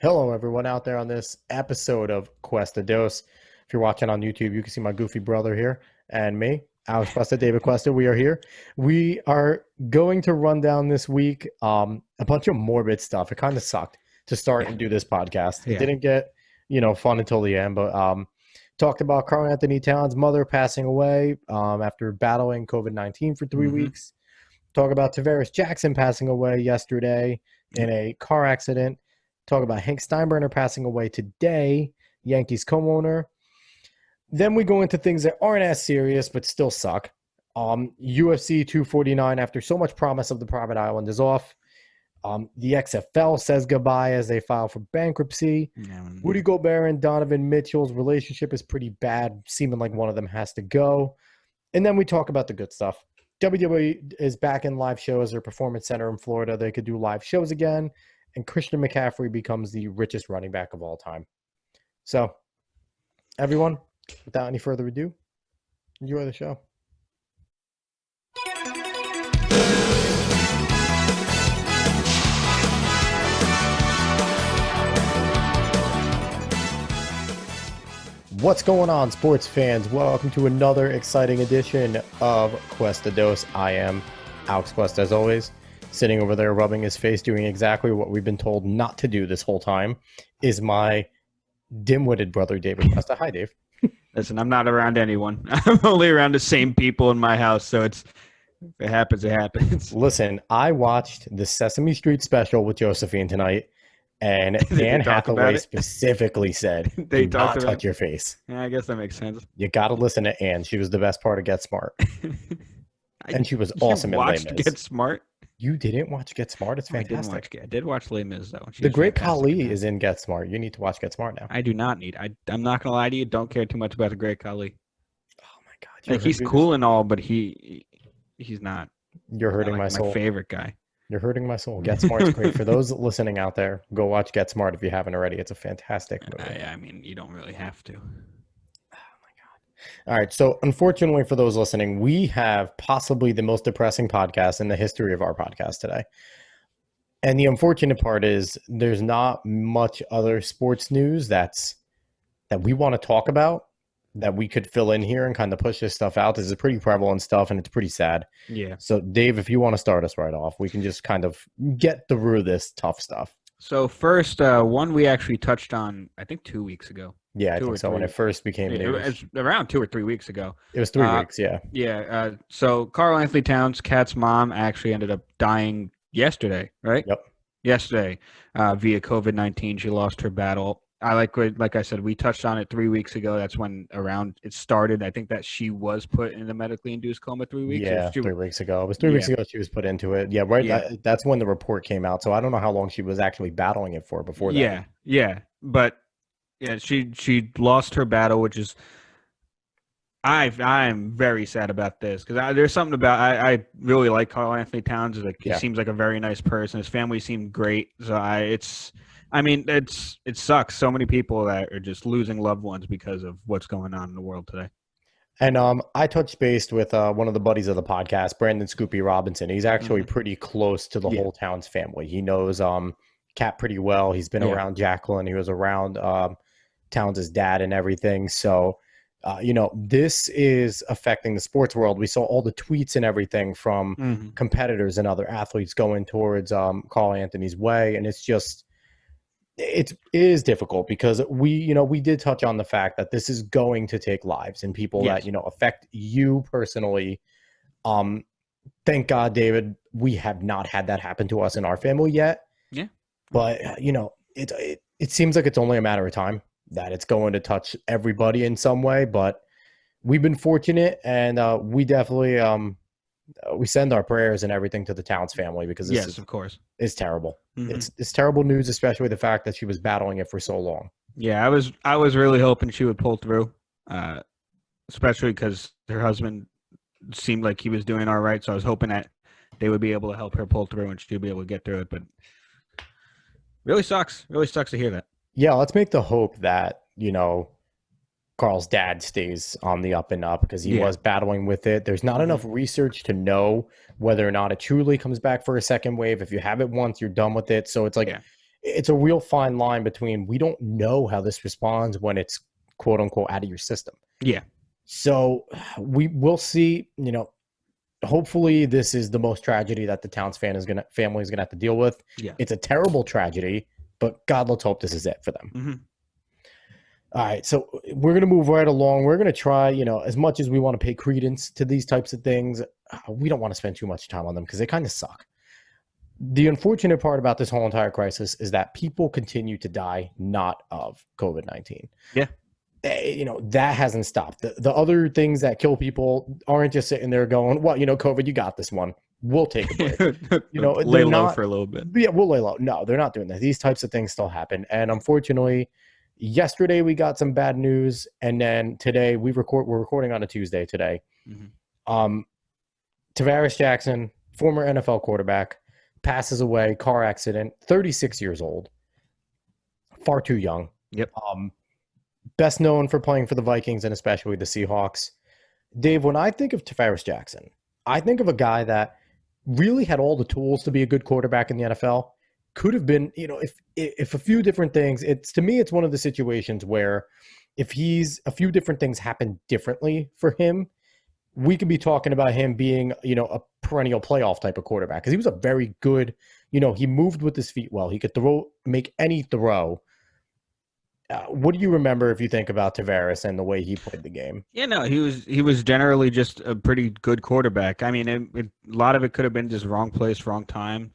Hello, everyone out there on this episode of Cuesta Dose. If you're watching on YouTube, you can see my goofy brother here and me, Alex Cuesta, David Cuesta. We are here. We are going to run down this week a bunch of morbid stuff. It kind of sucked to start and do this podcast. It didn't get, fun until the end, but talked about Karl Anthony Towns' mother passing away after battling COVID-19 for 3 weeks. Talk about Tavaris Jackson passing away yesterday in a car accident. Talk about Hank Steinbrenner passing away today, Yankees co-owner. Then we go into things that aren't as serious but still suck. UFC 249, after so much promise of the private island, is off. The XFL says goodbye as they file for bankruptcy. Rudy Gobert and Donovan Mitchell's relationship is pretty bad, seeming like one of them has to go. And then we talk about the good stuff. WWE is back in live shows. Their performance center in Florida, they could do live shows again. And Christian McCaffrey becomes the richest running back of all time. So, everyone, without any further ado, enjoy the show. What's going on, sports fans? Welcome to another exciting edition of Cuesta Dose. I am Alex Cuesta, as always. Sitting over there rubbing his face, doing exactly what we've been told not to do this whole time, is my dim-witted brother, David Cuesta. Hi, Dave. Listen, I'm not around anyone. I'm only around the same people in my house, so if it happens, it happens. Listen, I watched the Sesame Street special with Josephine tonight, and Anne Hathaway specifically said, do not touch your face. Yeah, I guess that makes sense. You got to listen to Anne. She was the best part of Get Smart. And she was awesome in Les Mis. Get Smart? You didn't watch Get Smart? It's fantastic. I did watch Les Mis, though. The great Khali is in Get Smart. You need to watch Get Smart now. I do not need. I'm not going to lie to you. Don't care too much about the great Khali. Oh, my God. Like, he's cool and all, but he's not. You're hurting my soul. My favorite guy. You're hurting my soul. Get Smart's great. For those listening out there, go watch Get Smart if you haven't already. It's a fantastic movie. I mean, you don't really have to. All right. So unfortunately for those listening, we have possibly the most depressing podcast in the history of our podcast today. And the unfortunate part is there's not much other sports news that we want to talk about that we could fill in here and kind of push this stuff out. This is pretty prevalent stuff and it's pretty sad. Yeah. So Dave, if you want to start us right off, we can just kind of get through this tough stuff. So first, one we actually touched on, I think 2 weeks ago. Yeah, I think so. When it first became news. It was around 2 or 3 weeks ago. It was 3 weeks, yeah. Yeah. So Karl Anthony Towns, Kat's mom, actually ended up dying yesterday, right? Yep. Yesterday, via COVID-19. She lost her battle. Like I said, we touched on it 3 weeks ago. That's when around it started. I think that she was put in a medically induced coma 3 weeks. Yeah, 3 weeks ago. It was 3 weeks ago she was put into it. Yeah, right. Yeah. That's when the report came out. So I don't know how long she was actually battling it for before that. Yeah. But yeah, she lost her battle, which is I'm very sad about this because there's something about I really like Karl Anthony Towns. He seems like a very nice person. His family seemed great. So it sucks. So many people that are just losing loved ones because of what's going on in the world today. And I touched base with one of the buddies of the podcast, Brandon Scoopy Robinson. He's actually pretty close to the whole Towns family. He knows Kat pretty well. He's been around Jacqueline. He was around Towns' dad and everything. So, this is affecting the sports world. We saw all the tweets and everything from competitors and other athletes going towards Karl Anthony's way. And it's just, it is difficult because we did touch on the fact that this is going to take lives and people that, affect you personally. Thank God, David, we have not had that happen to us in our family yet. Yeah. But, it seems like it's only a matter of time that it's going to touch everybody in some way. But we've been fortunate, and we definitely we send our prayers and everything to the Towns family because this of course, it's terrible. It's terrible news, especially the fact that she was battling it for so long. Yeah, I was really hoping she would pull through, especially because her husband seemed like he was doing all right. So I was hoping that they would be able to help her pull through and she'd be able to get through it. But really sucks to hear that. Yeah, let's make the hope that, Karl's dad stays on the up and up because he was battling with it. There's not enough research to know whether or not it truly comes back for a second wave. If you have it once, you're done with it. So it's like it's a real fine line between we don't know how this responds when it's quote unquote out of your system. Yeah. So we will see, hopefully this is the most tragedy that the Towns family is gonna have to deal with. Yeah. It's a terrible tragedy, but God, let's hope this is it for them. Mm-hmm. All right, so we're going to move right along. We're going to try, as much as we want to pay credence to these types of things, we don't want to spend too much time on them because they kind of suck. The unfortunate part about this whole entire crisis is that people continue to die not of COVID-19. Yeah. That hasn't stopped. The other things that kill people aren't just sitting there going, well, COVID, you got this one. We'll take a break. Lay low for a little bit. Yeah, we'll lay low. No, they're not doing that. These types of things still happen. And unfortunately, yesterday we got some bad news, and then today we're recording on a Tuesday today. Mm-hmm. Tavaris Jackson, former NFL quarterback, passes away, car accident, 36 years old. Far too young. Yep. Best known for playing for the Vikings and especially the Seahawks. Dave, when I think of Tavaris Jackson, I think of a guy that really had all the tools to be a good quarterback in the NFL. Could have been, if a few different things, to me, it's one of the situations where if a few different things happen differently for him, we could be talking about him being, a perennial playoff type of quarterback. Because he was a very good, he moved with his feet well. He could make any throw. What do you remember if you think about Tavaris and the way he played the game? Yeah, no, he was generally just a pretty good quarterback. I mean, a lot of it could have been just wrong place, wrong time.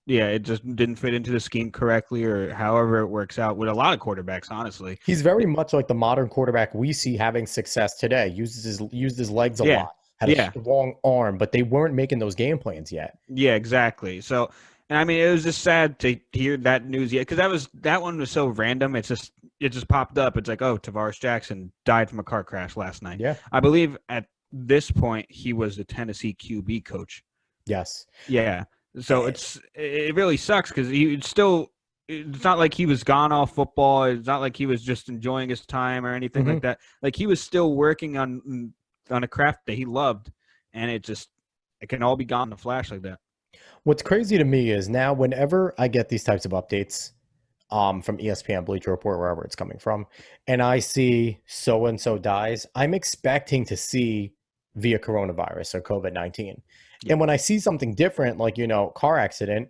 Yeah, it just didn't fit into the scheme correctly, or however it works out with a lot of quarterbacks, honestly. He's very much like the modern quarterback we see having success today. Used his legs a lot, had a strong arm, but they weren't making those game plans yet. Yeah, exactly. So, and I mean, it was just sad to hear that news yet, because that one was so random. It just popped up. It's like, oh, Tavaris Jackson died from a car crash last night. Yeah, I believe at this point he was the Tennessee QB coach. Yes. Yeah. So it really sucks because it's not like he was gone off football. It's not like he was just enjoying his time or anything like that. Like, he was still working on a craft that he loved, and it can all be gone in a flash like that. What's crazy to me is now whenever I get these types of updates from ESPN, Bleacher Report, wherever it's coming from, and I see so-and-so dies, I'm expecting to see via coronavirus or COVID-19. Yeah. And when I see something different, like, car accident,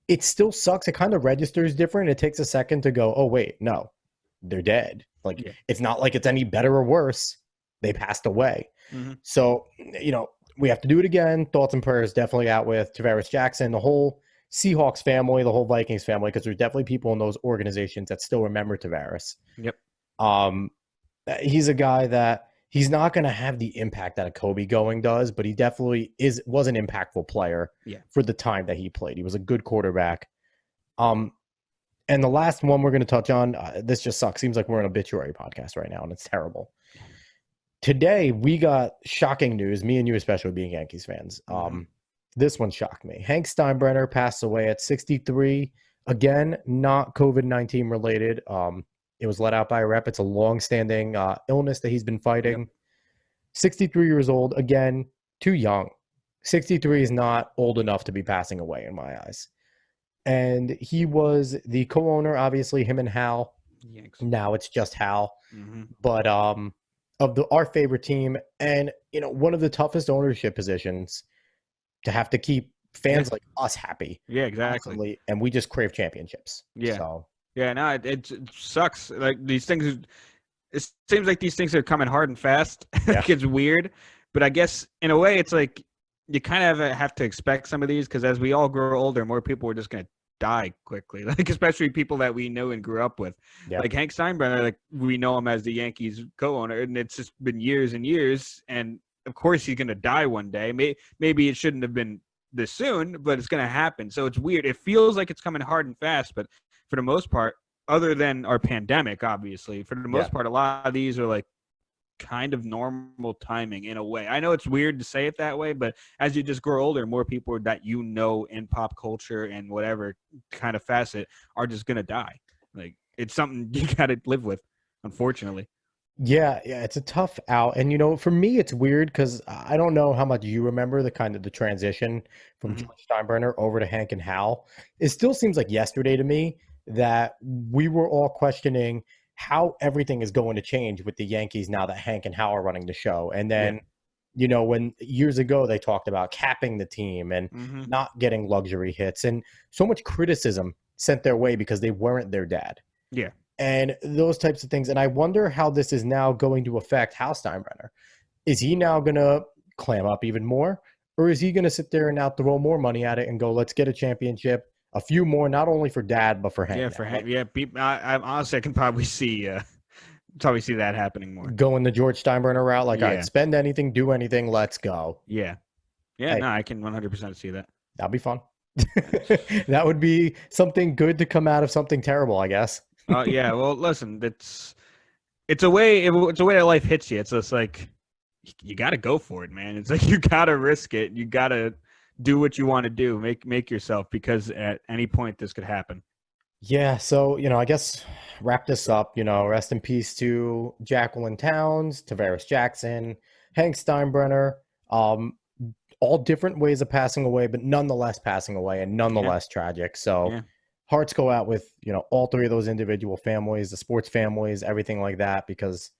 it still sucks. It kind of registers different. It takes a second to go, oh, wait, no, they're dead. Like, It's not like it's any better or worse. They passed away. Mm-hmm. So, we have to do it again. Thoughts and prayers definitely out with Tavaris Jackson, the whole Seahawks family, the whole Vikings family, because there's definitely people in those organizations that still remember Tavaris. Yep. He's a guy that he's not going to have the impact that a Kobe going does, but he definitely was an impactful player for the time that he played. He was a good quarterback. And the last one we're going to touch on, this just sucks. Seems like we're an obituary podcast right now, and it's terrible. Today, we got shocking news, me and you especially being Yankees fans. This one shocked me. Hank Steinbrenner passed away at 63. Again, not COVID-19 related. It was let out by a rep. It's a long-standing illness that he's been fighting. Yep. 63 years old. Again, too young. 63 is not old enough to be passing away in my eyes. And he was the co-owner, obviously, him and Hal. Yanks. Now it's just Hal. Mm-hmm. But of our favorite team, and one of the toughest ownership positions to have to keep fans like us happy. Yeah, exactly. Constantly, and we just crave championships. Yeah. So. Yeah, no, it sucks. Like, these things, it seems like these things are coming hard and fast. Yeah. It's weird, but I guess in a way, it's like you kind of have to expect some of these, because as we all grow older, more people are just going to die quickly. Like, especially people that we know and grew up with. Yeah. Like Hank Steinbrenner, like, we know him as the Yankees co-owner, and it's just been years and years. And of course, he's going to die one day. Maybe it shouldn't have been this soon, but it's going to happen. So it's weird. It feels like it's coming hard and fast, but for the most part, other than our pandemic, obviously, for the most part, a lot of these are like kind of normal timing in a way. I know it's weird to say it that way, but as you just grow older, more people that in pop culture and whatever kind of facet are just going to die. Like, it's something you got to live with, unfortunately. Yeah, yeah, it's a tough out. And for me, it's weird because I don't know how much you remember the transition from Hmm. George Steinbrenner over to Hank and Hal. It still seems like yesterday to me that we were all questioning how everything is going to change with the Yankees now that Hank and Hal are running the show. And Yeah. then, when years ago they talked about capping the team and Hmm. not getting luxury hits and so much criticism sent their way because they weren't their dad Yeah. and those types of things. And I wonder how this is now going to affect Hal Steinbrenner. Is he now going to clam up even more? Or is he going to sit there and now throw more money at it and go, let's get a championship, a few more, not only for dad, but for Hank Yeah. now? For Like, him. Yeah. I honestly, I can probably see that happening more. going the George Steinbrenner route, like, all right, Yeah. spend anything, do anything, let's go. Yeah. Yeah. Hey, No, I can 100% see that. that'd be fun. That's, That would be something good to come out of something terrible, I guess. yeah. Well, listen, it's a way that life hits you. It's just like you got to go for it, man. It's like you got to risk it. You got to do what you want to do. Make yourself, because at any point this could happen. Yeah, so I guess wrap this up. Rest in peace to Jacqueline Towns, Tavaris Jackson, Hank Steinbrenner. Um, all different ways of passing away, but nonetheless passing away and Yeah. nonetheless tragic. So Yeah. hearts go out with all three of those individual families, the sports families, everything like that, because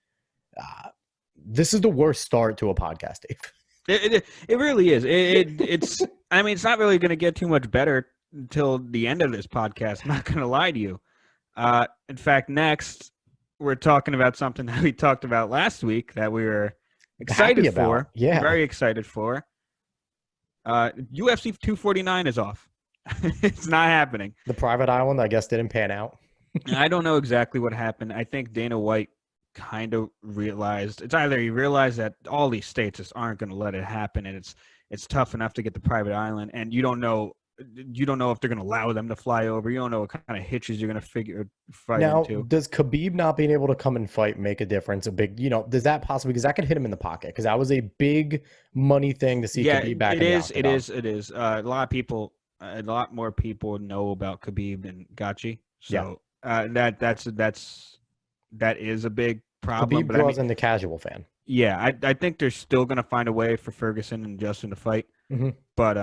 this is the worst start to a podcast, Dave. It really is. It's I mean, it's not really going to get too much better until the end of this podcast. I'm not going to lie to you. In fact, next we're talking about something that we talked about last week that we were Happy excited about, for. yeah. Very excited for. UFC 249 is off. It's not happening. The private island, I guess, didn't pan out. I don't know exactly what happened. I think Dana White kind of realized it's either he realized that all these states just aren't going to let it happen, and it's tough enough to get the private island, and you don't know if they're going to allow them to fly over. You don't know what kind of hitches you're going to fight Now, into. does Khabib not being able to come and fight make a difference? A big, does that possibly, because that could hit him in the pocket? Because that was a big money thing to see Yeah, Khabib back it in the is. It octagon. is. It is. A lot more people know about Khabib than Gachi. Yeah. So that is a big problem. Khabib But I draws mean, in the casual fan. yeah, I think they're still going to find a way for Ferguson and Justin to fight. Mm-hmm. But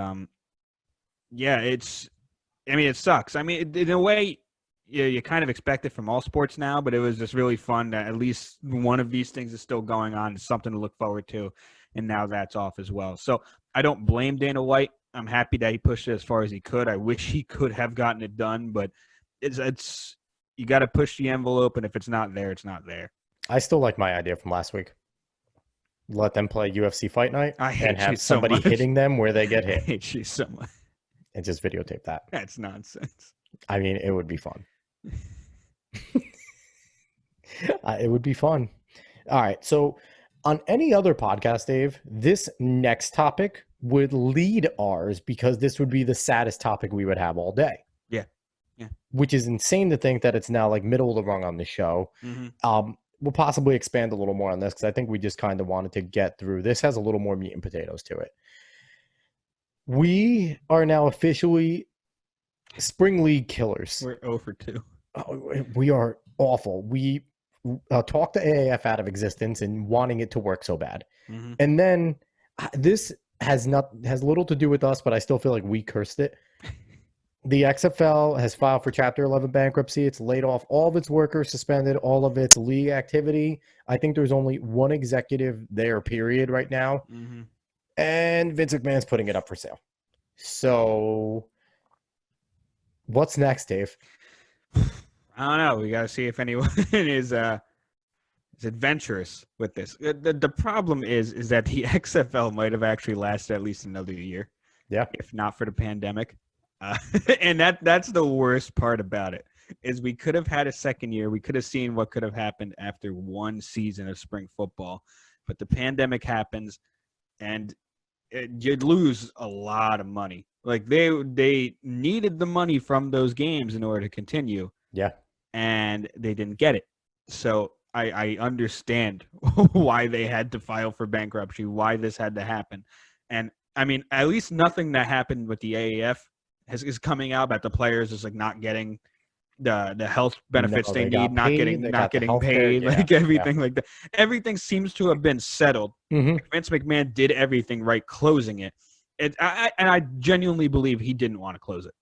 yeah, I mean, it sucks. I mean, in a way, you kind of expect it from all sports now, but it was just really fun that at least one of these things is still going on. It's something to look forward to, and now that's off as well. So I don't blame Dana White. I'm happy that he pushed it as far as he could. I wish he could have gotten it done, but it's you got to push the envelope, and if it's not there, it's not there. I still like my idea from last week. Let them play UFC Fight Night I hate and you have so somebody much. hitting them where they get I hit hate you so much. and just videotape that. That's nonsense. I mean, it would be fun. It would be fun. All right. So, on any other podcast, Dave, this next topic would lead ours because this would be the saddest topic we would have all day. Yeah. Yeah. Which is insane to think that it's now like middle of the rung on the show. Mm-hmm. We'll possibly expand a little more on this because I think we just kind of wanted to get through. This has a little more meat and potatoes to it. We are now officially Spring League killers. We're over 2. We are awful. We talked the AAF out of existence and wanting it to work so bad. Mm-hmm. And then this has little to do with us, but I still feel like we cursed it. The XFL has filed for Chapter 11 bankruptcy. It's laid off all of its workers, suspended all of its league activity. I think there's only one executive there, period, right now. Mm-hmm. And Vince McMahon's putting it up for sale. So what's next, Dave? I don't know. We got to see if anyone is adventurous with this. The problem is that the XFL might have actually lasted at least another year. Yeah. If not for the pandemic. And that's the worst part about it, is we could have had a second year. We could have seen what could have happened after one season of spring football. But the pandemic happens, and you'd lose a lot of money. Like they needed the money from those games in order to continue. Yeah. And they didn't get it. So I understand why they had to file for bankruptcy, why this had to happen. And I mean, at least nothing that happened with the AAF is coming out about the players is like not getting the health No, benefits they they need, got paid. They not got the getting healthcare. paid, Yeah, like everything like that. Everything seems to have been settled. yeah. Vince McMahon did everything right, closing it. And I genuinely believe he didn't want to close it.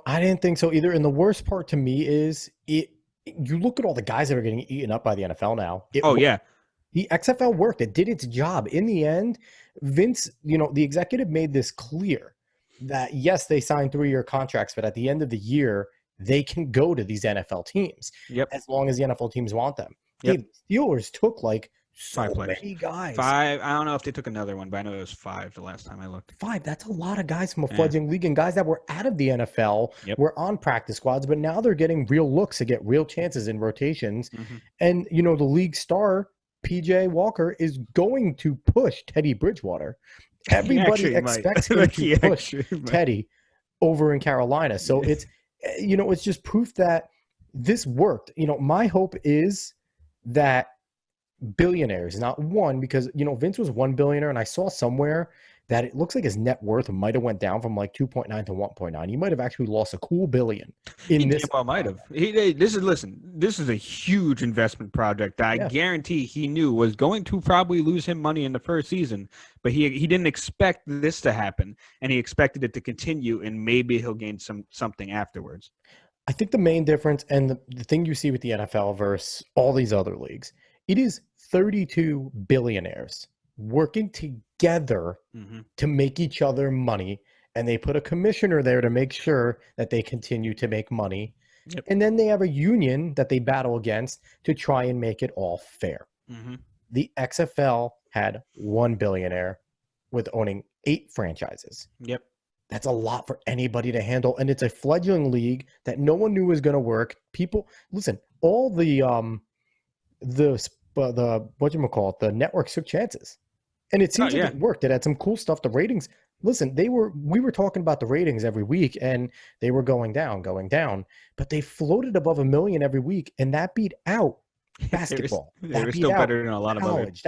I didn't think so either. And the worst part to me is it. You look at all the guys that are getting eaten up by the NFL now. Oh yeah, The XFL worked. It did its job. In the end, Vince, the executive made this clear that yes, they signed 3-year contracts, but at the end of the year, they can go to these NFL teams yep, as long as the NFL teams want them. yep. The Steelers took like so 5 players. many guys. 5. I don't know if they took another one, but I know it was 5 the last time I looked. 5. That's a lot of guys from a fledgling league, and guys that were out of the NFL were on practice squads, but now they're getting real looks to get real chances in rotations. Mm-hmm. And the league star PJ Walker is going to push Teddy Bridgewater. Everybody expects him to push Teddy over in Carolina. So it's just proof that this worked. My hope is that billionaires, not one, because Vince was 1 billionaire, and I saw somewhere that it looks like his net worth might have went down from like 2.9 to 1.9. He might have actually lost a cool billion in this. Well, might have. This is a huge investment project that I guarantee he knew was going to probably lose him money in the first season, but he didn't expect this to happen, and he expected it to continue, and maybe he'll gain something afterwards. I think the main difference, and the thing you see with the NFL versus all these other leagues, it is 32 billionaires working together to make each other money, and they put a commissioner there to make sure that they continue to make money. Yep. And then they have a union that they battle against to try and make it all fair. The XFL had 1 billionaire with owning 8 franchises. Yep. That's a lot for anybody to handle, and it's a fledgling league that no one knew was going to work. People, listen, all the whatchamacallit, the networks took chances. And it seems like it worked. It had some cool stuff. The ratings, listen, we were talking about the ratings every week, and they were going down, but they floated above 1 million every week, and that beat out basketball. They were still better than a lot of other things.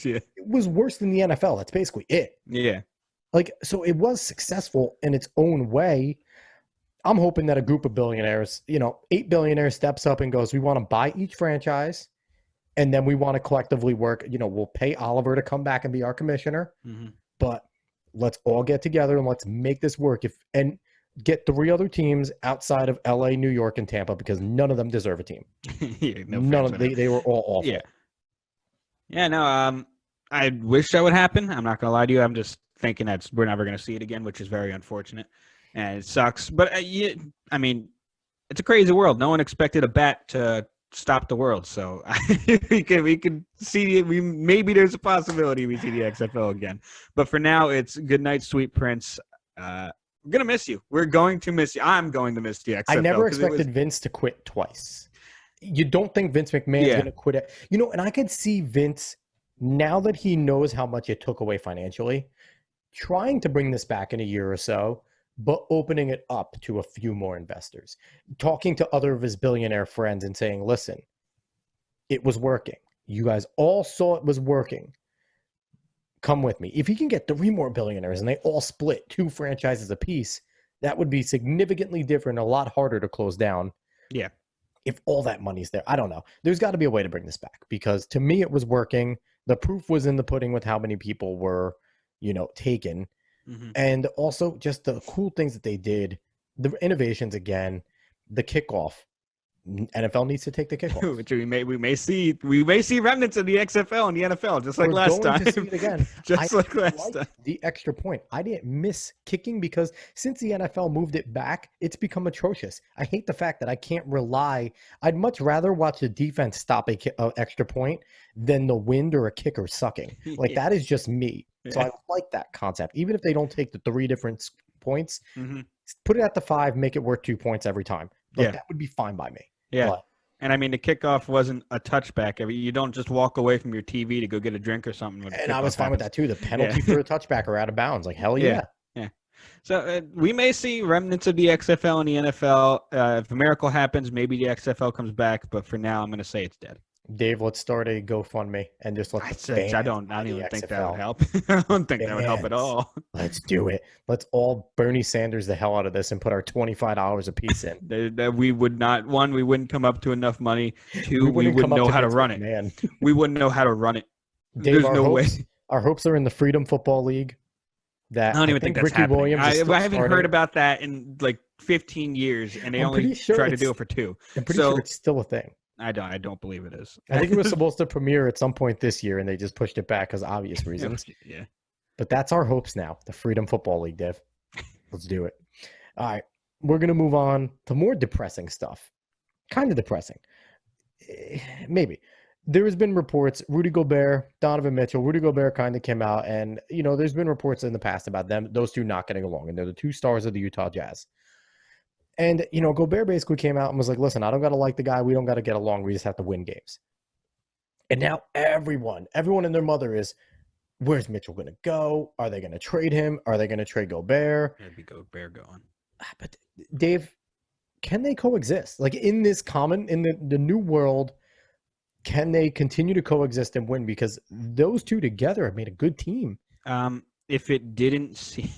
Yeah. It was worse than the NFL. That's basically it. Yeah. So it was successful in its own way. I'm hoping that a group of billionaires, 8 billionaires steps up and goes, we want to buy each franchise, and then we want to collectively work. We'll pay Oliver to come back and be our commissioner, but let's all get together and let's make this work. And get 3 other teams outside of LA, New York, and Tampa, because none of them deserve a team. They were all awful. Yeah. No. I wish that would happen. I'm not gonna lie to you. I'm just thinking that we're never gonna see it again, which is very unfortunate, and it sucks. But it's a crazy world. No one expected a bat to stop the world, so we can see. Maybe there's a possibility we see the XFL again. But for now, it's good night, sweet prince. We're gonna miss you. We're going to miss you. I'm going to miss the XFL. I never expected Vince to quit twice. You don't think Vince McMahon's gonna quit it? And I could see Vince, now that he knows how much it took away financially, trying to bring this back in a year or so, but opening it up to a few more investors, talking to other of his billionaire friends and saying, listen, it was working. You guys all saw it was working. Come with me. If he can get 3 more billionaires and they all split 2 franchises apiece, that would be significantly different, a lot harder to close down. Yeah. If all that money's there. I don't know. There's got to be a way to bring this back, because to me it was working. The proof was in the pudding with how many people were, taken. And also just the cool things that they did, the innovations again, the kickoff. NFL needs to take the kickoff. Which we may see remnants of the XFL and the NFL, just like last time. To see it again. Like last time. The extra point. I didn't miss kicking, because since the NFL moved it back, it's become atrocious. I hate the fact that I can't rely. I'd much rather watch the defense stop a extra point than the wind or a kicker sucking. That is just me. So I like that concept. Even if they don't take the 3 different points, put it at the 5, make it worth 2 points every time. That would be fine by me. Yeah. And I mean, the kickoff wasn't a touchback. You don't just walk away from your TV to go get a drink or something. And I was fine with that too. The penalty for a touchback or out of bounds. Hell yeah. Yeah. So we may see remnants of the XFL and the NFL. If a miracle happens, maybe the XFL comes back. But for now, I'm going to say it's dead. Dave, let's start a GoFundMe and just let the fans I don't buy the even think that XFL. would help. I don't think that would help at Fans. all. Let's do it. Let's all Bernie Sanders the hell out of this and put our $25 a piece in. That we would not, one, we wouldn't come up to enough money. Two, We we wouldn't come wouldn't up know to how to Vince run it. McMahon. We wouldn't know how to run it. Dave, There's no way. Our hopes are in the Freedom Football League. That I don't even think that's Ricky happening. Williams I is still haven't starting. heard about that in like 15 years, and they I'm only pretty sure tried to it's- do it for 2. I'm pretty sure it's still a thing. I don't believe it is. I think it was supposed to premiere at some point this year, and they just pushed it back because obvious reasons. Yeah. But that's our hopes now. The Freedom Football League, Dev. Let's do it. All right. We're going to move on to more depressing stuff. Kind of depressing. Maybe. There has been reports, Rudy Gobert, Donovan Mitchell. Rudy Gobert kind of came out, and, there's been reports in the past about those two not getting along, and they're the 2 stars of the Utah Jazz. And, Gobert basically came out and was like, listen, I don't got to like the guy. We don't got to get along. We just have to win games. And now everyone and their mother is, where's Mitchell going to go? Are they going to trade him? Are they going to trade Gobert? That'd be Gobert going. But Dave, can they coexist? Like in this in the new world, can they continue to coexist and win? Because those two together have made a good team. If it didn't seem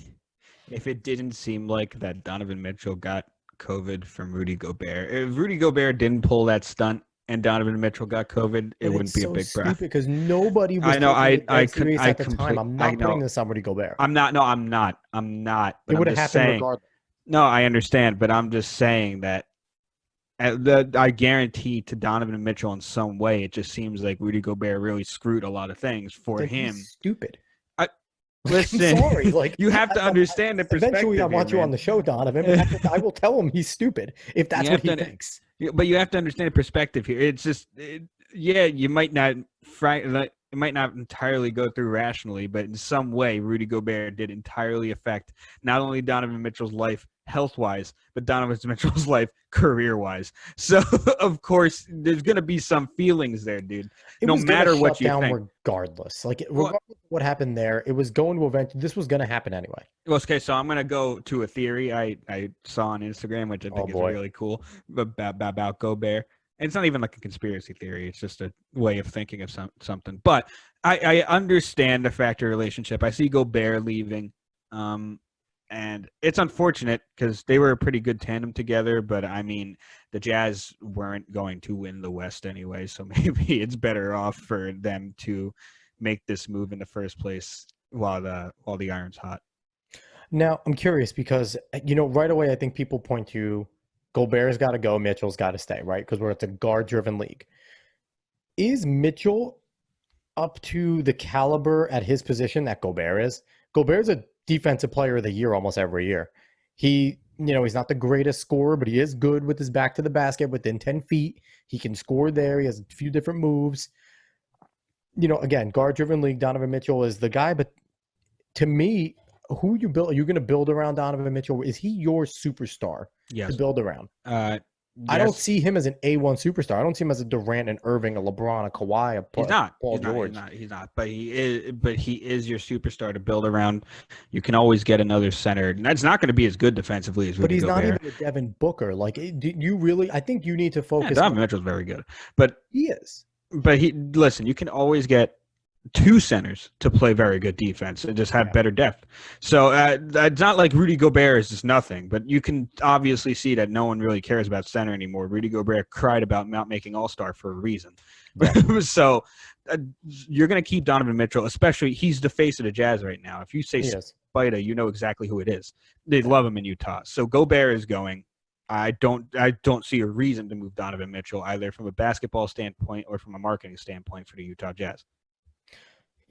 like that Donovan Mitchell got COVID from Rudy Gobert, if Rudy Gobert didn't pull that stunt and Donovan Mitchell got COVID, it wouldn't be a big problem. Because nobody was. I know. I serious at the time. I'm not putting this on Rudy Gobert. I'm not. No, I'm not. But it would have happened regardless. No, I understand, but I'm just saying that I guarantee to Donovan Mitchell in some way, it just seems like Rudy Gobert really screwed a lot of things for him. He's stupid. Listen, I'm sorry. Like you have to understand the perspective. Eventually, I want you on the show, Donovan. I will tell him he's stupid if that's what he thinks. But you have to understand the perspective here. It's just, you might not. It might not entirely go through rationally, but in some way, Rudy Gobert did entirely affect not only Donovan Mitchell's life health-wise, but Donovan Mitchell's life career-wise. So, of course, there's going to be some feelings there, dude. No matter what you think. Regardless. Like, regardless of what happened there, it was going to eventually, this was going to happen anyway. Okay, so I'm going to go to a theory I saw on Instagram, which I think is really cool, about Gobert. It's not even like a conspiracy theory. It's just a way of thinking of something. But I understand the factor relationship. I see Gobert leaving. And it's unfortunate because they were a pretty good tandem together. But, I mean, the Jazz weren't going to win the West anyway. So maybe it's better off for them to make this move in the first place while the iron's hot. Now, I'm curious because, right away I think people point to Gobert's got to go, Mitchell's got to stay, right? Because it's a guard-driven league. Is Mitchell up to the caliber at his position that Gobert is? Gobert's a defensive player of the year almost every year. He, he's not the greatest scorer, but he is good with his back to the basket within 10 feet. He can score there. He has a few different moves. Again, guard-driven league, Donovan Mitchell is the guy. But to me, who you build? Are you going to build around Donovan Mitchell? Is he your superstar to build around? Yes. I don't see him as an A1 superstar. I don't see him as a Durant and Irving, a LeBron, a Kawhi, a Paul George. He's not. But he is your superstar to build around. You can always get another center. And that's not going to be as good defensively as Rudy But he's Gobert. not even a Devin Booker. Like, do you really? I think you need to focus. Donovan Mitchell's very good, but he is. But listen. You can always get 2 centers to play very good defense and just have better depth. So it's not like Rudy Gobert is just nothing, but you can obviously see that no one really cares about center anymore. Rudy Gobert cried about not making All-Star for a reason. Right. So you're going to keep Donovan Mitchell, especially he's the face of the Jazz right now. If you say Payday, you know exactly who it is. They love him in Utah. So Gobert is going. I don't see a reason to move Donovan Mitchell either from a basketball standpoint or from a marketing standpoint for the Utah Jazz.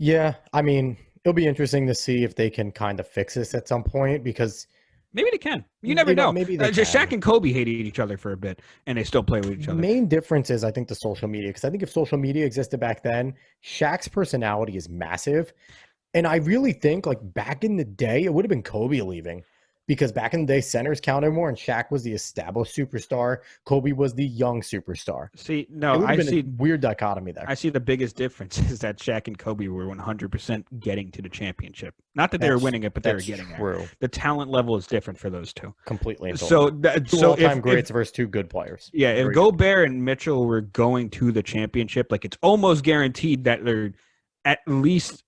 Yeah, I mean, it'll be interesting to see if they can kind of fix this at some point because maybe they can. You never know. Maybe they just Shaq and Kobe hated each other for a bit, and they still play with each other. The main difference is, I think, the social media. Because I think if social media existed back then, Shaq's personality is massive, and I really think, like back in the day, it would have been Kobe leaving Because back in the day, centers counted more, and Shaq was the established superstar. Kobe was the young superstar. See, It no, would I have been see. a weird dichotomy there. I see the biggest difference is that Shaq and Kobe were 100% getting to the championship. Not that they were winning it, but they were getting there. The talent level is different for those two. Completely. And totally. Two all-time greats versus two good players. Yeah, if Gobert and Mitchell were going to the championship, like it's almost guaranteed that they're at least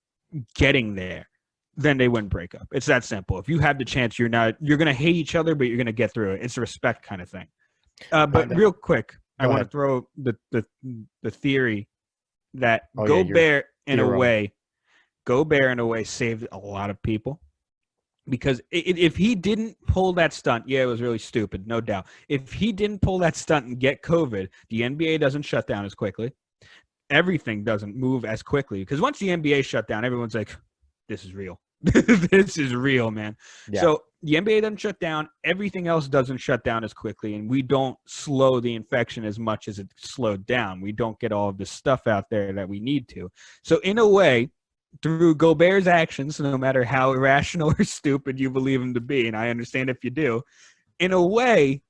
getting there, then they wouldn't break up. It's that simple. If you have the chance, you're going to hate each other, but you're going to get through it. It's a respect kind of thing. But real quick, I want to throw the theory that Gobert in a way saved a lot of people. Because if he didn't pull that stunt, it was really stupid, no doubt. If he didn't pull that stunt and get COVID, the NBA doesn't shut down as quickly. Everything doesn't move as quickly. Because once the NBA shut down, everyone's like, this is real. This is real, man. Yeah. So the NBA doesn't shut down. Everything else doesn't shut down as quickly. And we don't slow the infection as much as it slowed down. We don't get all of this stuff out there that we need to. So in a way, through Gobert's actions, no matter how irrational or stupid you believe him to be, and I understand if you do, in a way,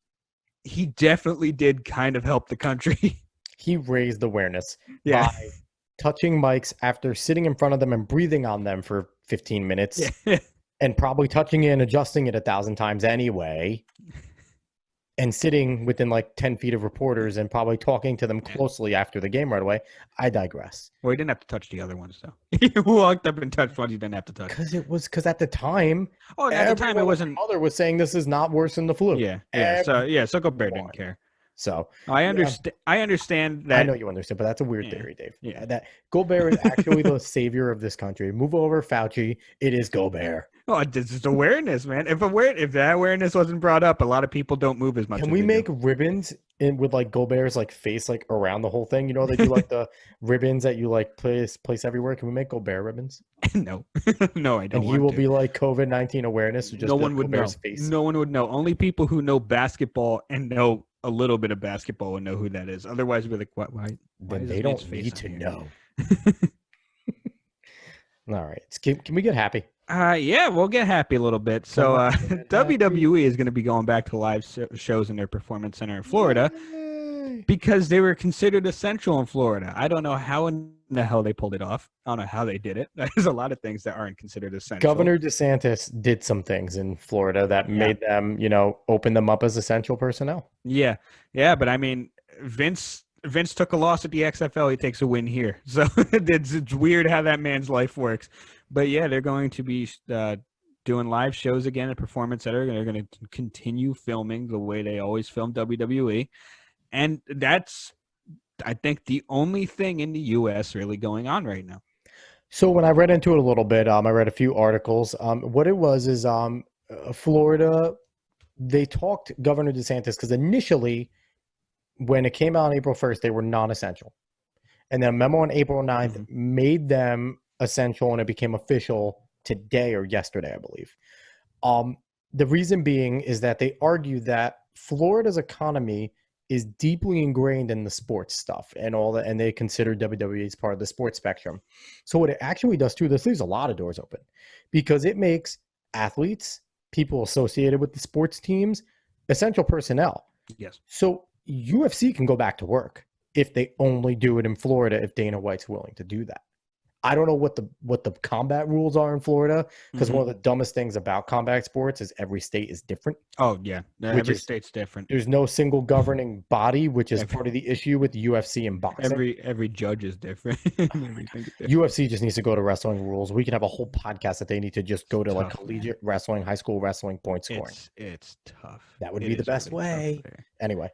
he definitely did kind of help the country. He raised awareness by touching mics after sitting in front of them and breathing on them for 15 minutes and probably touching it and adjusting it 1,000 times anyway. And sitting within like 10 feet of reporters and probably talking to them closely after the game right away. I digress. Well, he didn't have to touch the other ones, though. He walked up and touched ones he didn't have to touch. Because at the time, at the time it wasn't. Mother was saying this is not worse than the flu. So Gobert didn't care. So I understand. I understand that. I know you understand, but that's a weird theory, Dave. Yeah, that Gobert is actually the savior of this country. Move over, Fauci. It is Gobert. Oh, this is awareness, man. If that awareness wasn't brought up, a lot of people don't move as much. Can we make ribbons with like Gobert's like face like around the whole thing? You know, they do like the ribbons that you like place everywhere. Can we make Gobert ribbons? No, no, I don't. And he will be like COVID-19 awareness. Just no one would know. Face. No one would know. Only people who know basketball and know a little bit of basketball would know who that is. Otherwise, we're like, why then they don't need to know. All right, can we get happy? Yeah, we'll get happy a little bit. So WWE is going to be going back to live shows in their Performance Center in Florida because they were considered essential in Florida. I don't know how in the hell they pulled it off. I don't know how they did it. There's a lot of things that aren't considered essential. Governor DeSantis did some things in Florida that made them, open them up as essential personnel. Yeah, but I mean, Vince took a loss at the XFL. He takes a win here. So it's weird how that man's life works. But yeah, they're going to be doing live shows again at Performance Center. They're going to continue filming the way they always film WWE. And that's, I think, the only thing in the U.S. really going on right now. So when I read into it a little bit, I read a few articles. What it was is Florida, they talked Governor DeSantis because initially when it came out on April 1st, they were non-essential. And then a memo on April 9th made them essential, and it became official today or yesterday, I believe. The reason being is that they argue that Florida's economy is deeply ingrained in the sports stuff and all that, and they consider WWE as part of the sports spectrum. So what it actually does too, this leaves a lot of doors open because it makes athletes, people associated with the sports teams, essential personnel. Yes. So UFC can go back to work if they only do it in Florida, if Dana White's willing to do that. I don't know what the combat rules are in Florida because one of the dumbest things about combat sports is every state is different. Oh yeah, every state's different. There's no single governing body, which is part of the issue with UFC and boxing. Every judge is different. UFC just needs to go to wrestling rules. We can have a whole podcast that they need to just go to like collegiate wrestling, high school wrestling, point scoring. It's tough. That would be the best way. Anyway,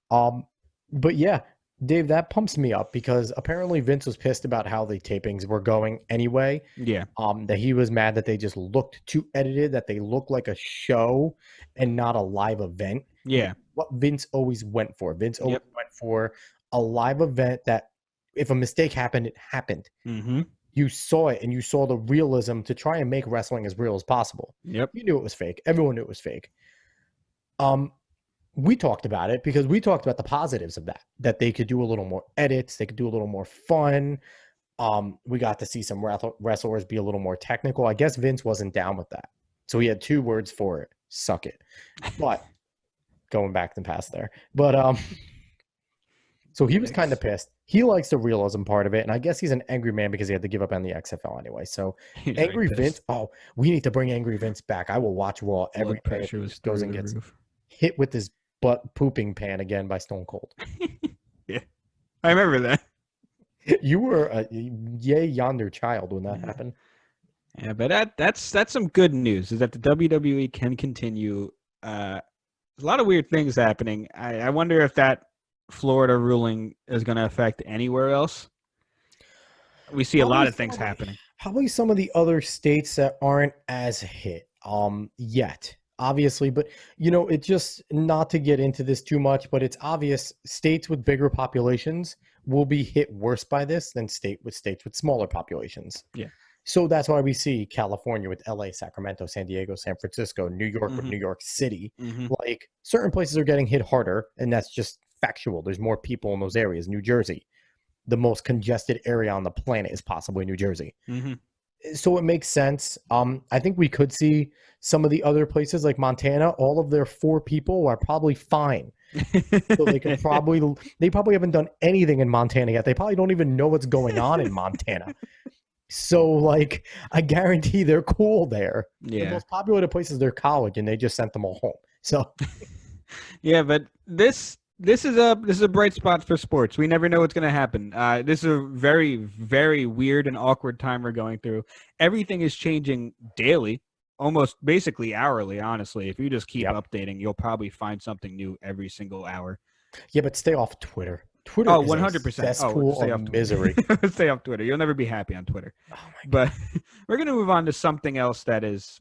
but yeah. Dave, that pumps me up because apparently Vince was pissed about how the tapings were going anyway. Yeah. That he was mad that they just looked too edited, that they looked like a show and not a live event. Yeah. What Vince always went for. Vince always went for a live event that if a mistake happened, it happened. Mm-hmm. You saw it and you saw the realism to try and make wrestling as real as possible. Yep. You knew it was fake. Everyone knew it was fake. We talked about it because we talked about the positives of that they could do a little more edits. They could do a little more fun. We got to see some wrestlers be a little more technical. I guess Vince wasn't down with that. So he had two words for it. Suck it. But going back to the past there. But so he was kind of pissed. He likes the realism part of it, and I guess he's an angry man because he had to give up on the XFL anyway. So He's Angry very Vince, pissed. we need to bring Angry Vince back. I will watch Raw every Blood day. pressure He was just goes through and the gets roof. hit with his butt pooping pan again by Stone Cold. Yeah, I remember that. You were a yay yonder child when that happened. Yeah, but that's some good news. Is that the WWE can continue. There's a lot of weird things happening. I wonder if that Florida ruling is going to affect anywhere else. We see a lot of things happening. Probably some of the other states that aren't as hit yet, obviously. But, it just, not to get into this too much, but it's obvious states with bigger populations will be hit worse by this than states with smaller populations. Yeah. So that's why we see California with LA, Sacramento, San Diego, San Francisco, New York with New York City. Like, certain places are getting hit harder, and that's just factual. There's more people in those areas. New Jersey, the most congested area on the planet, is possibly New Jersey. So it makes sense. I think we could see some of the other places like Montana, all of their 4 people are probably fine. So they probably haven't done anything in Montana yet. They probably don't even know what's going on in Montana. So, like, I guarantee they're cool there. Yeah. The most populated place is their college, and they just sent them all home. So, yeah, but this is a bright spot for sports. We never know what's going to happen. This is a very, very weird and awkward time we're going through. Everything is changing daily, almost basically hourly, honestly. If you just keep updating, you'll probably find something new every single hour. Yeah, but stay off Twitter. Twitter is 100%. Cesspool of misery. Stay off Twitter. You'll never be happy on Twitter. Oh my God. But we're going to move on to something else that is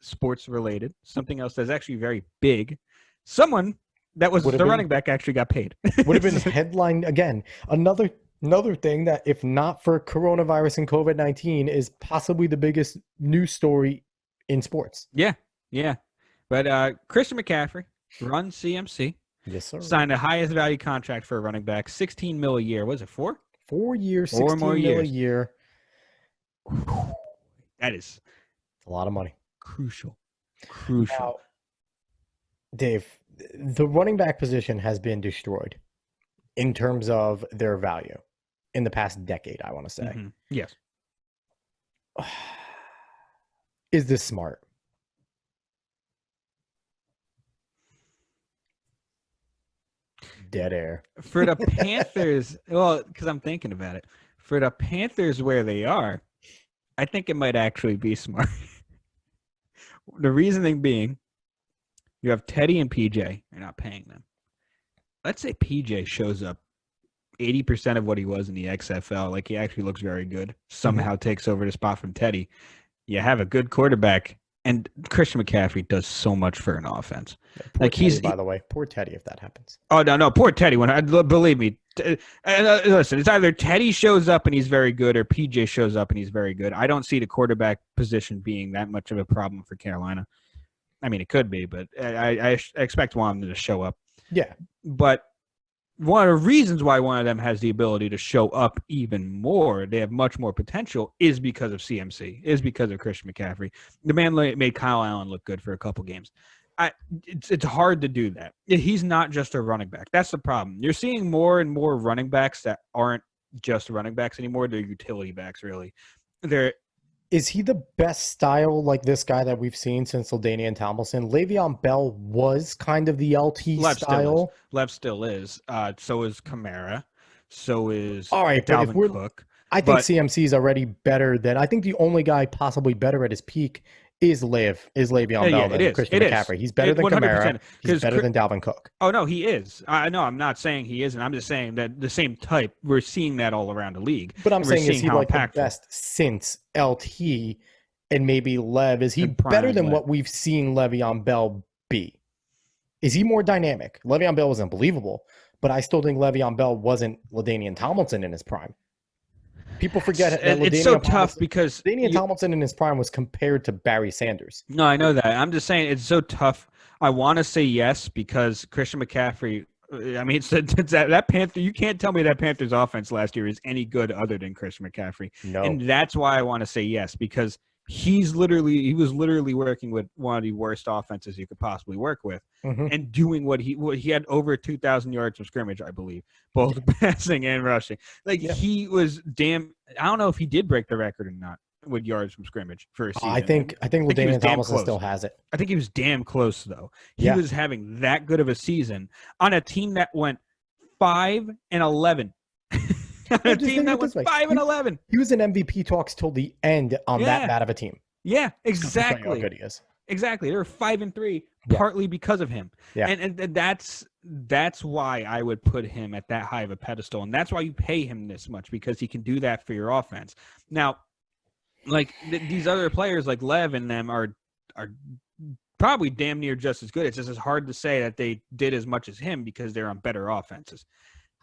sports related, something else that's actually very big. Someone that was the running back actually got paid. Would have been headline again. Another thing that, if not for coronavirus and COVID-19, is possibly the biggest news story in sports. Yeah. But Christian McCaffrey runs CMC. Yes, sir. Signed the highest value contract for a running back, $16 million a year. Was it 4? 4 years, $16 million a year. That is a lot of money. Crucial. Now, Dave, the running back position has been destroyed in terms of their value in the past decade, I want to say. Yes. Is this smart? Dead air. For the Panthers, well, because I'm thinking about it. For the Panthers where they are, I think it might actually be smart. The reasoning being, you have Teddy and PJ. You're not paying them. Let's say PJ shows up 80% of what he was in the XFL. Like, he actually looks very good. Somehow takes over the spot from Teddy. You have a good quarterback. And Christian McCaffrey does so much for an offense. Yeah, like Teddy, by the way, poor Teddy if that happens. Oh no, poor Teddy. Believe me, listen, it's either Teddy shows up and he's very good, or PJ shows up and he's very good. I don't see the quarterback position being that much of a problem for Carolina. I mean, it could be, but I expect one of them to show up. Yeah, but one of the reasons why one of them has the ability to show up even more, they have much more potential, is because of CMC, is because of Christian McCaffrey. The man made Kyle Allen look good for a couple games. It's hard to do that. He's not just a running back. That's the problem. You're seeing more and more running backs that aren't just running backs anymore. They're utility backs, really. Is he the best style like this guy that we've seen since LaDainian Tomlinson? Le'Veon Bell was kind of the LT style. Lev still is. So is Kamara. So is Dalvin Cook. I think CMC is already better than. I think the only guy possibly better at his peak is Le'Veon Bell than Christian McCaffrey. He's better than Kamara. He's better than Dalvin Cook. Oh, no, he is. No, I'm not saying he isn't. I'm just saying that the same type, we're seeing that all around the league. But I'm saying, is he like the best since LT and maybe Lev? Is he better than what we've seen Le'Veon Bell be? Is he more dynamic? Le'Veon Bell was unbelievable, but I still think Le'Veon Bell wasn't LaDainian Tomlinson in his prime. People forget it's so tough because LaDainian Tomlinson in his prime was compared to Barry Sanders. No, I know that. I'm just saying it's so tough. I want to say yes because Christian McCaffrey. I mean, it's that Panther. You can't tell me that Panthers offense last year is any good other than Christian McCaffrey. No, and that's why I want to say yes because he was literally working with one of the worst offenses you could possibly work with, and doing what he had over 2,000 yards from scrimmage, I believe, both passing and rushing. Like he was damn. I don't know if he did break the record or not with yards from scrimmage for a season. I think LaDainian Tomlinson still has it. I think he was damn close though. He was having that good of a season on a team that went 5-11. A team that was 5-11. He was in MVP talks till the end on that bad of a team. Yeah, exactly. How good he is. Exactly. They were 5-3 partly because of him. Yeah. And that's why I would put him at that high of a pedestal. And that's why you pay him this much, because he can do that for your offense. Now, like these other players like Lev and them are probably damn near just as good. It's just as hard to say that they did as much as him because they're on better offenses.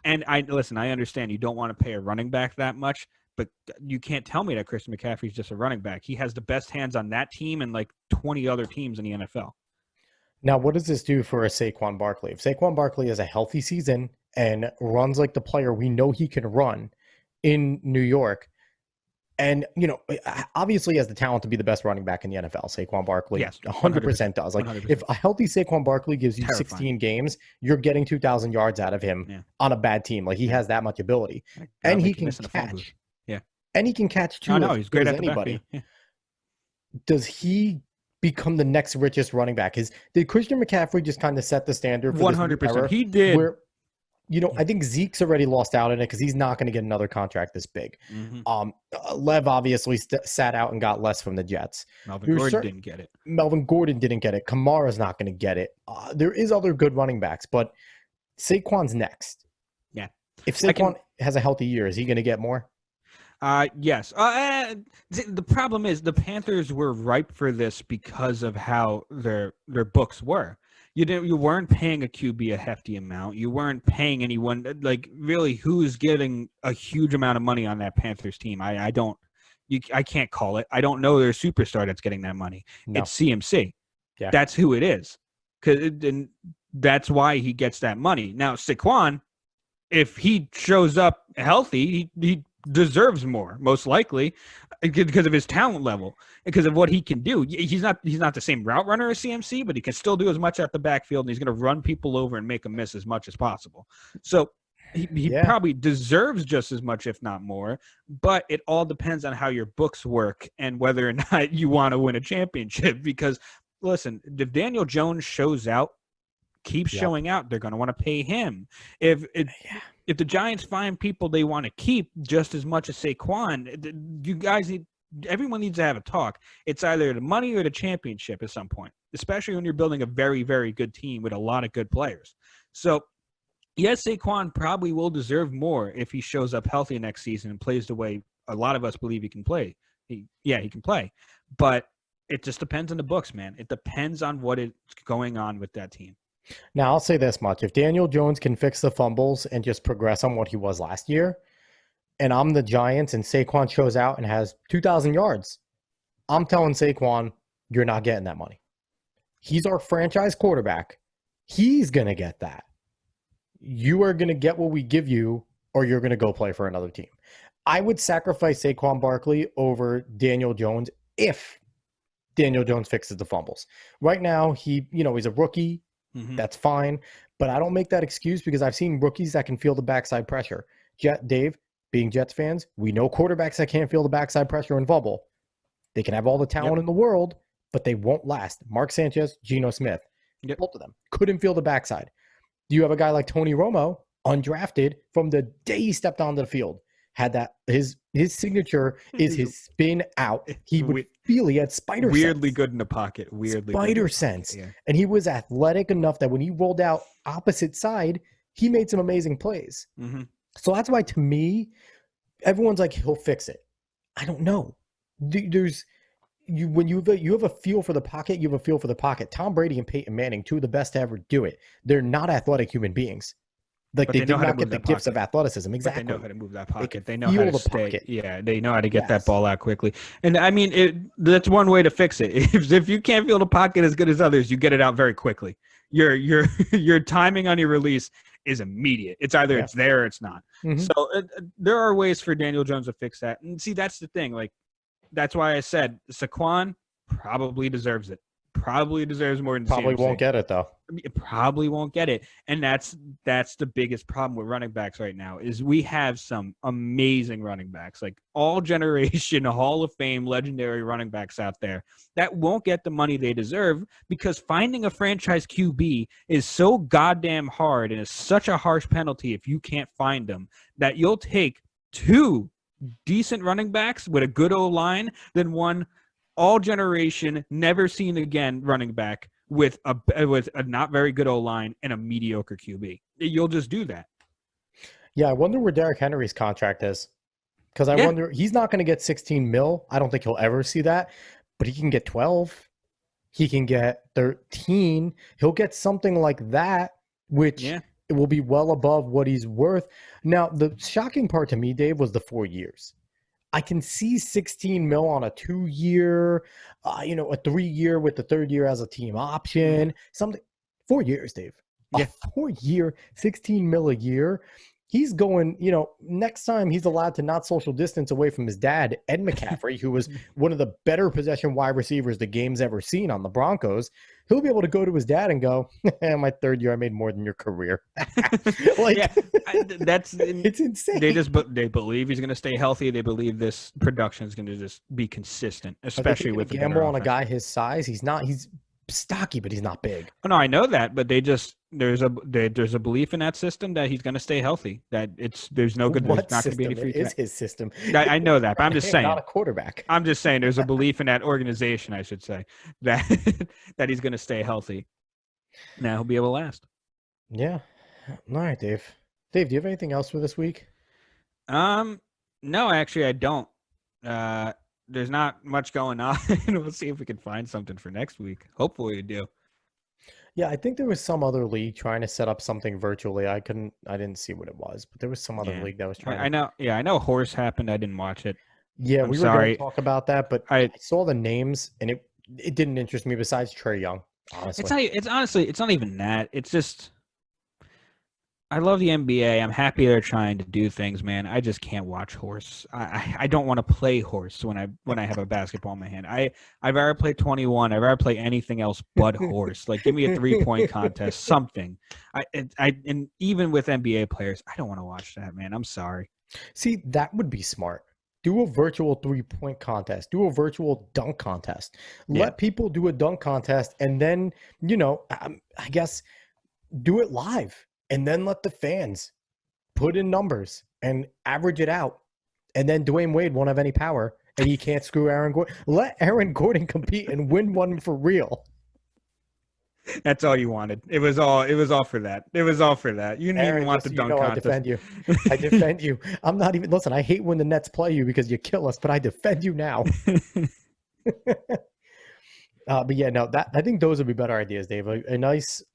And I understand you don't want to pay a running back that much, but you can't tell me that Christian McCaffrey's just a running back. He has the best hands on that team and like 20 other teams in the NFL. Now, what does this do for a Saquon Barkley? If Saquon Barkley has a healthy season and runs like the player we know he can run in New York, and, obviously has the talent to be the best running back in the NFL. Saquon Barkley 100% does. Like, 100%. If a healthy Saquon Barkley gives you 16 games, you're getting 2,000 yards out of him on a bad team. Like, he has that much ability. And he can catch. Yeah. And he can catch, too. He's great at anybody. Does he become the next richest running back? Did Christian McCaffrey just kind of set the standard for 100%. He did. Where, I think Zeke's already lost out on it because he's not going to get another contract this big. Lev obviously sat out and got less from the Jets. Melvin Gordon didn't get it. Melvin Gordon didn't get it. Kamara's not going to get it. There is other good running backs, but Saquon's next. Yeah. If Saquon has a healthy year, is he going to get more? Yes. The problem is the Panthers were ripe for this because of how their books were. You weren't paying a QB a hefty amount. You weren't paying anyone like really who's getting a huge amount of money on that Panthers team. I can't call it. I don't know their superstar that's getting that money. No. It's CMC. Yeah. That's who it is. And that's why he gets that money. Now Saquon, if he shows up healthy, he deserves more, most likely, because of his talent level, because of what he can do. He's not the same route runner as CMC, but he can still do as much at the backfield, and he's going to run people over and make them miss as much as possible. So he probably deserves just as much, if not more, but it all depends on how your books work and whether or not you want to win a championship. Because, listen, if Daniel Jones shows out, keeps showing out, they're going to want to pay him. If the Giants find people they want to keep just as much as Saquon, you guys everyone needs to have a talk. It's either the money or the championship at some point, especially when you're building a very, very good team with a lot of good players. So, yes, Saquon probably will deserve more if he shows up healthy next season and plays the way a lot of us believe he can play. He can play. But it just depends on the books, man. It depends on what is going on with that team. Now, I'll say this much. If Daniel Jones can fix the fumbles and just progress on what he was last year, and I'm the Giants and Saquon shows out and has 2,000 yards, I'm telling Saquon, you're not getting that money. He's our franchise quarterback. He's going to get that. You are going to get what we give you, or you're going to go play for another team. I would sacrifice Saquon Barkley over Daniel Jones if Daniel Jones fixes the fumbles. Right now, he's a rookie. Mm-hmm. That's fine. But I don't make that excuse because I've seen rookies that can feel the backside pressure. Dave, being Jets fans, we know quarterbacks that can't feel the backside pressure and fumble. They can have all the talent in the world, but they won't last. Mark Sanchez, Geno Smith, both of them couldn't feel the backside. You have a guy like Tony Romo, undrafted, from the day he stepped onto the field, had that his signature is his spin out. He would feel he had spider sense. Weirdly good in the pocket. Spider sense. Yeah. And he was athletic enough that when he rolled out opposite side, he made some amazing plays. Mm-hmm. So that's why, to me, everyone's like, he'll fix it. I don't know. When you have a feel for the pocket, you have a feel for the pocket. Tom Brady and Peyton Manning, two of the best to ever do it. They're not athletic human beings. Like, they did not get the gifts of athleticism. Exactly. But they know how to move that pocket. They know how to stay. Pocket. Yeah, they know how to get that ball out quickly. And I mean, that's one way to fix it. If you can't feel the pocket as good as others, you get it out very quickly. Your timing on your release is immediate. It's either it's there or it's not. Mm-hmm. So there are ways for Daniel Jones to fix that. And see, that's the thing. Like, that's why I said Saquon probably deserves it. Probably deserves more than Probably CMC. won't get it though. It probably won't get it, and that's the biggest problem with running backs right now is we have some amazing running backs, like all generation Hall of Fame legendary running backs out there that won't get the money they deserve because finding a franchise QB is so goddamn hard and is such a harsh penalty if you can't find them that you'll take two decent running backs with a good O-line than one all generation never seen again running back with a not very good O-line and a mediocre QB. You'll just do that. Yeah, I wonder where Derrick Henry's contract is. Because I wonder, he's not going to get 16 mil. I don't think he'll ever see that. But he can get 12. He can get 13. He'll get something like that, which it will be well above what he's worth. Now, the shocking part to me, Dave, was the 4 years. I can see 16 mil on a 2-year, a 3-year with the third year as a team option. Something 4 years, Dave. A 4-year, 16 mil a year. He's going, next time he's allowed to not social distance away from his dad, Ed McCaffrey, who was one of the better possession wide receivers the game's ever seen on the Broncos. He'll be able to go to his dad and go, my third year, I made more than your career. It's insane. They believe he's going to stay healthy. They believe this production is going to just be consistent, especially with the gamble on a guy his size. He's stocky, but he's not big. Oh, no, I know that, but there's a belief in that system that he's going to stay healthy. That there's no good. What there's not going to be any free. Is his system? I know that, but I'm just saying. Not a quarterback. I'm just saying there's a belief in that organization, I should say, that that he's going to stay healthy. Now he'll be able to last. Yeah. All right, Dave. Dave, do you have anything else for this week? No, actually, I don't. There's not much going on. We'll see if we can find something for next week. Hopefully we do. Yeah, I think there was some other league trying to set up something virtually. I didn't see what it was, but there was some other league that was trying. I know horse happened. I didn't watch it. Yeah, we were going to talk about that, but I saw the names and it didn't interest me besides Trey Young, honestly. It's not even that. It's just I love the NBA. I'm happy they're trying to do things, man. I just can't watch horse. I don't want to play horse when I have a basketball in my hand. I've ever played 21. I've ever played anything else but horse. Like, give me a 3-point contest, something. And even with NBA players, I don't want to watch that, man. I'm sorry. See, that would be smart. Do a virtual 3-point contest. Do a virtual dunk contest. Let people do a dunk contest, and then I guess do it live. And then let the fans put in numbers and average it out. And then Dwayne Wade won't have any power, and he can't screw Aaron Gordon. Let Aaron Gordon compete and win one for real. That's all you wanted. It was all for that. It was all for that. You didn't even want the dunk contest. I defend you. I defend you. I'm not even – listen, I hate when the Nets play you because you kill us, but I defend you now. But yeah, no, I think those would be better ideas, Dave. A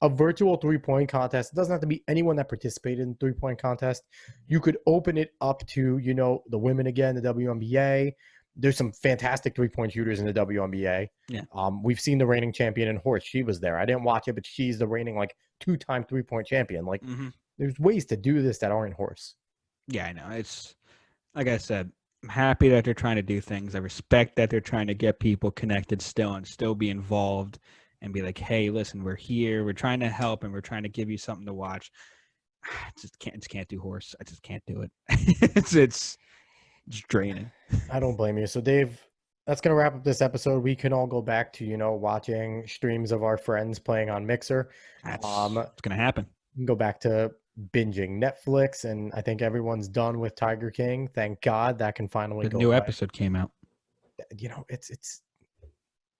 virtual 3-point contest. It doesn't have to be anyone that participated in the 3-point contest. You could open it up to, the women again, the WNBA. There's some fantastic 3-point shooters in the WNBA. Yeah. We've seen the reigning champion in horse. She was there. I didn't watch it, but she's the reigning 2-time 3-point champion. There's ways to do this that aren't horse. Yeah, I know. It's like I said. I'm happy that they're trying to do things. I respect that they're trying to get people connected still and still be involved and be like, hey, listen, we're here. We're trying to help and we're trying to give you something to watch. I just can't do horse. I just can't do it. It's draining. I don't blame you. So, Dave, that's going to wrap up this episode. We can all go back to, watching streams of our friends playing on Mixer. It's going to happen. We can go back to binging Netflix, and I think everyone's done with Tiger King. Thank God that can finally go. The new episode came out. It's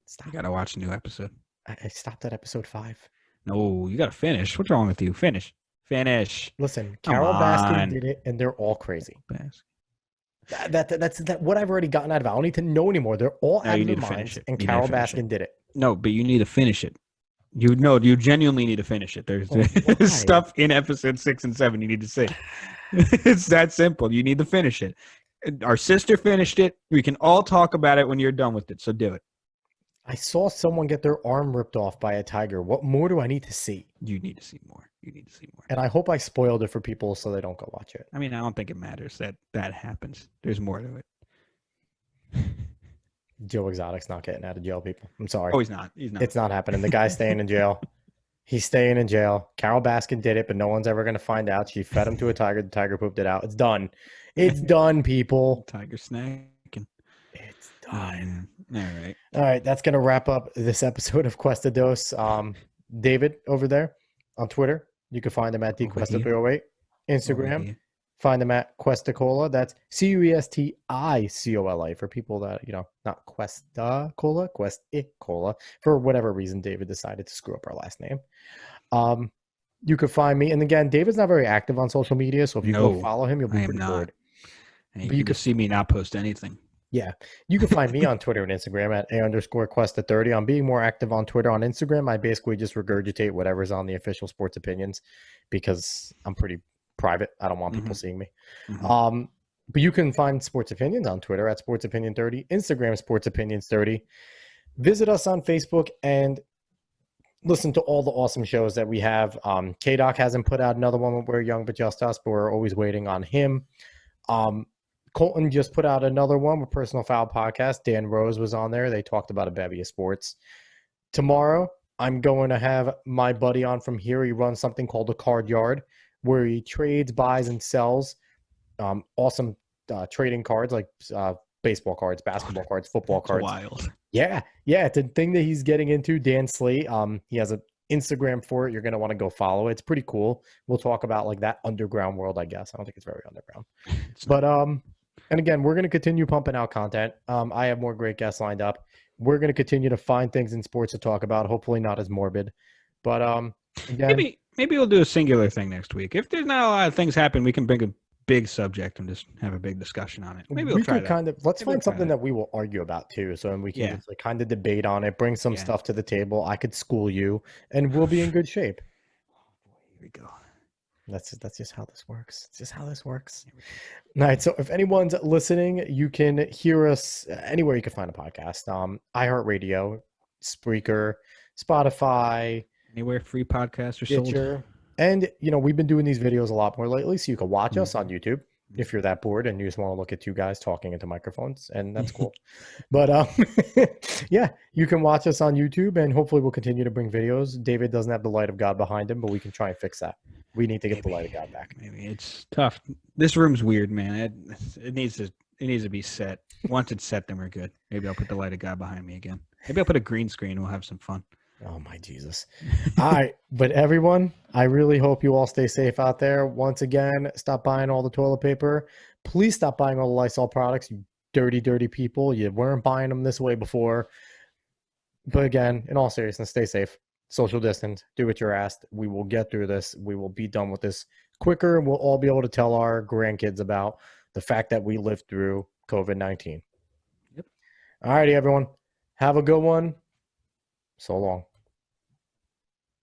stop. You gotta watch a new episode. I stopped at episode 5. No, you gotta finish. What's wrong with you? Finish. Listen, Carol Baskin did it, and they're all crazy. That's what I've already gotten out of it. I don't need to know anymore. They're all out of their minds, and Carol Baskin did it. No, but you need to finish it. You genuinely need to finish it. There's stuff in episode 6 and 7 you need to see. It's that simple. You need to finish it. Our sister finished it. We can all talk about it when you're done with it. So do it. I saw someone get their arm ripped off by a tiger. What more do I need to see? You need to see more. And I hope I spoiled it for people so they don't go watch it. I mean, I don't think it matters that happens. There's more to it. Joe Exotic's not getting out of jail, people. I'm sorry. Oh, he's not. He's not. It's not happening. The guy's staying in jail. He's staying in jail. Carol Baskin did it, but no one's ever going to find out. She fed him to a tiger. The tiger pooped it out. It's done. It's done, people. Tiger snacking. It's done. All right. All right. That's going to wrap up this episode of Cuesta Dos. David over there on Twitter. You can find him at DQuesta308. Instagram. Find them at Cuesta Cola. That's Cuesticola for people that, not Cuesta Cola, Cola. For whatever reason, David decided to screw up our last name. You could find me. And again, David's not very active on social media. So if you go follow him, you'll be pretty bored. And you can see me not post anything. Yeah. You can find me on Twitter and Instagram at @A_Cuesta30. I'm being more active on Twitter. On Instagram, I basically just regurgitate whatever's on the official sports opinions because I'm pretty private. I don't want people seeing me. But you can find Sports Opinions on Twitter at SportsOpinion30, Instagram SportsOpinions30. Visit us on Facebook and listen to all the awesome shows that we have. K-Doc hasn't put out another one with We're Young But Just Us, but we're always waiting on him. Colton just put out another one with Personal Foul Podcast. Dan Rose was on there. They talked about a bevy of sports. Tomorrow, I'm going to have my buddy on from here. He runs something called the Card Yard, where he trades, buys, and sells awesome trading cards like baseball cards, basketball cards, football cards. Wild. Yeah. It's a thing that he's getting into. Dan Slate. He has an Instagram for it. You're going to want to go follow it. It's pretty cool. We'll talk about like that underground world, I guess. I don't think it's very underground. But and again, we're going to continue pumping out content. I have more great guests lined up. We're going to continue to find things in sports to talk about. Hopefully not as morbid. But again, maybe we'll do a singular thing next week. If there's not a lot of things happen, we can bring a big subject and just have a big discussion on it. Maybe we'll try that. Let's find something that we will argue about too, so we can just kind of debate on it, bring some stuff to the table. I could school you, and we'll be in good shape. Here we go. That's just how this works. It's just how this works. All right. So if anyone's listening, you can hear us anywhere you can find a podcast. iHeartRadio, Spreaker, Spotify, anywhere free podcasts are sold. And, we've been doing these videos a lot more lately, so you can watch us on YouTube if you're that bored and you just want to look at two guys talking into microphones, and that's cool. But, yeah, you can watch us on YouTube, and hopefully we'll continue to bring videos. David doesn't have the light of God behind him, but we can try and fix that. We need to get the light of God back. Maybe it's tough. This room's weird, man. It needs to be set. Once it's set, then we're good. Maybe I'll put the light of God behind me again. Maybe I'll put a green screen. We'll have some fun. Oh, my Jesus. All right. But everyone, I really hope you all stay safe out there. Once again, stop buying all the toilet paper. Please stop buying all the Lysol products, you dirty, dirty people. You weren't buying them this way before. But again, in all seriousness, stay safe. Social distance. Do what you're asked. We will get through this. We will be done with this quicker. We'll all be able to tell our grandkids about the fact that we lived through COVID-19. Yep. All righty, everyone. Have a good one. So long.